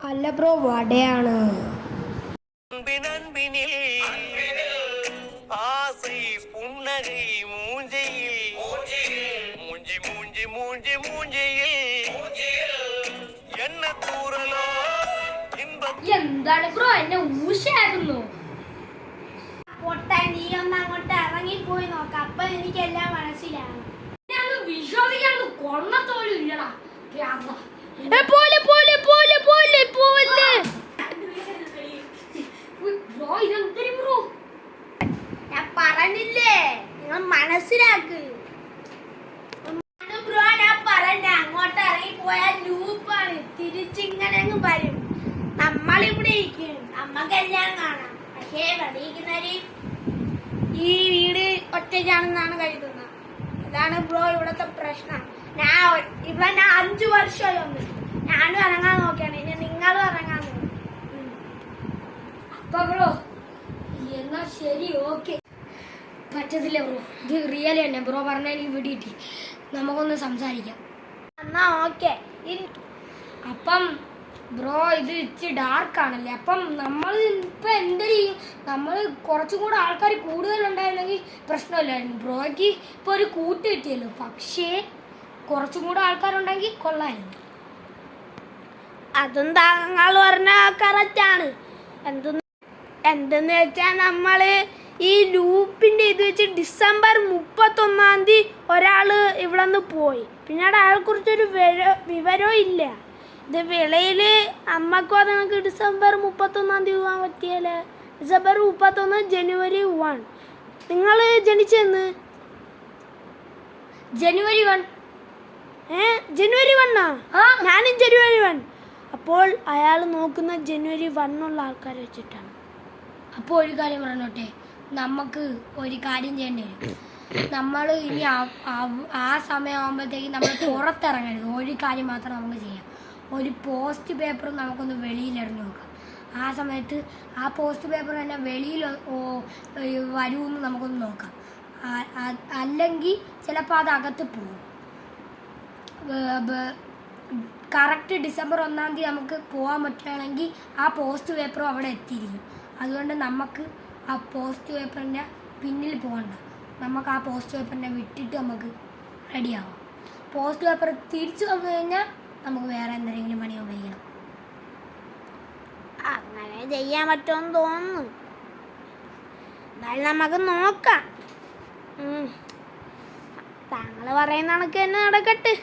അല്ല ബ്രോ, വടയാണ്. എന്താണ് ബ്രോ എന്നെ ഊശായിരുന്നു? പൊട്ടാ, നീ ഒന്ന് അങ്ങോട്ട് ഇറങ്ങിപ്പോയി നോക്കാം, അപ്പൊ എനിക്കെല്ലാം മനസ്സിലാവും. വിശ്വസിക്കാൻ കൊള്ളത്തോലും ഇല്ലടാ. ഞാൻ പറഞ്ഞില്ലേ, നിങ്ങൾ മനസ്സിലാക്ക്. ബ്രോ, ഞാൻ പറഞ്ഞ അങ്ങോട്ട് ഇറങ്ങിപ്പോയാൽ ലൂപ്പാണ്, തിരിച്ചിങ്ങനെ അങ്ങ് വരും. നമ്മളിവിടെ ഇരിക്കും, നമ്മക്കെല്ലാം കാണാം. പക്ഷേ വെളിയിക്കുന്നവര് ഈ വീട് ഒറ്റയ്ക്കാണെന്നാണ് കരുതുന്നത്. അതാണ് ബ്രോ ഇവിടത്തെ പ്രശ്നം. ഇവിടെ 5 വർഷമായി വന്നു. ഞാനും ഇറങ്ങാൻ നോക്കിയാണ്, ഇനി നിങ്ങളും ഇറങ്ങാൻ നോക്കും. അപ്പൊ ബ്രോ എന്നാ ശരി, ഓക്കെ. പറ്റത്തില്ല ബ്രോ, ഇത് റിയൽ തന്നെ. ബ്രോ പറഞ്ഞാൽ ഇവിടെ ഇട്ടി നമുക്കൊന്ന് സംസാരിക്കാം. എന്നാ ഓക്കെ. അപ്പം ബ്രോ ഇത് ഇച്ചിരി ഡാർക്ക് ആണല്ലേ, അപ്പം നമ്മൾ ഇപ്പം എന്ത് ചെയ്യും? നമ്മൾ കുറച്ചും കൂടെ ആൾക്കാർ കൂടുതലുണ്ടായിരുന്നെങ്കിൽ പ്രശ്നമില്ലായിരുന്നു. ബ്രോയ്ക്ക് ഇപ്പോൾ ഒരു കൂട്ട് കിട്ടിയല്ലോ, പക്ഷേ കുറച്ചും കൂടെ ആൾക്കാരുണ്ടെങ്കിൽ കൊള്ളായിരുന്നു. അതും താങ്കൾ പറഞ്ഞ കറക്റ്റാണ്. എന്തെന്ന് വെച്ചാൽ നമ്മൾ ഈ ലൂപ്പിൻ്റെ ഇത് വെച്ച് ഡിസംബർ 31 ഒരാൾ ഇവിടെ നിന്ന് പോയി. പിന്നീട് അയാളെക്കുറിച്ചൊരു വിവരവും ഇല്ല. ഇത് വിളയിൽ അമ്മക്കും അത് നമുക്ക് ഡിസംബർ 31 പോകാൻ പറ്റിയാൽ ഡിസംബർ 31 ജനുവരി 1. നിങ്ങൾ ജനിച്ചെന്ന് ജനുവരി 1. ജനുവരി 1 ഞാനും ജനുവരി 1. അപ്പോൾ അയാൾ നോക്കുന്ന ജനുവരി 1 ഉള്ള ആൾക്കാരെ വെച്ചിട്ടാണ്. അപ്പോൾ ഒരു കാര്യം പറഞ്ഞോട്ടെ, നമുക്ക് ഒരു കാര്യം ചെയ്യേണ്ടി വരും. നമ്മൾ ഇനി ആ സമയമാകുമ്പോഴത്തേക്ക് നമ്മൾ പുറത്തിറങ്ങരുത്. ഒരു കാര്യം മാത്രം നമുക്ക് ചെയ്യാം, ഒരു പോസ്റ്റ് പേപ്പർ നമുക്കൊന്ന് വെളിയിലെറിഞ്ഞ് നോക്കാം. ആ സമയത്ത് ആ പോസ്റ്റ് പേപ്പർ തന്നെ വെളിയിൽ വരുമെന്ന് നമുക്കൊന്ന് നോക്കാം. അല്ലെങ്കിൽ ചിലപ്പോൾ അത് അകത്ത് പോകും. കറക്റ്റ് ഡിസംബർ 1 നമുക്ക് പോകാൻ പറ്റുകയാണെങ്കിൽ ആ പോസ്റ്റ് പേപ്പറും അവിടെ എത്തിയിരിക്കും. അതുകൊണ്ട് നമുക്ക് ആ പോസ്റ്റ് പേപ്പറിൻ്റെ പിന്നിൽ പോകണ്ട, നമുക്ക് ആ പോസ്റ്റ് പേപ്പറിനെ വിട്ടിട്ട് നമുക്ക് റെഡിയാവാം. പോസ്റ്റ് പേപ്പർ തിരിച്ചു വന്നു കഴിഞ്ഞാൽ നമുക്ക് വേറെ എന്തെങ്കിലും പണി ഉപയോഗിക്കണം. അങ്ങനെ ചെയ്യാൻ പറ്റുമെന്ന് തോന്നുന്നു. എന്നാലും നമുക്ക് നോക്കാം. താങ്കൾ പറയുന്ന കണക്ക് തന്നെ നടക്കട്ടെ.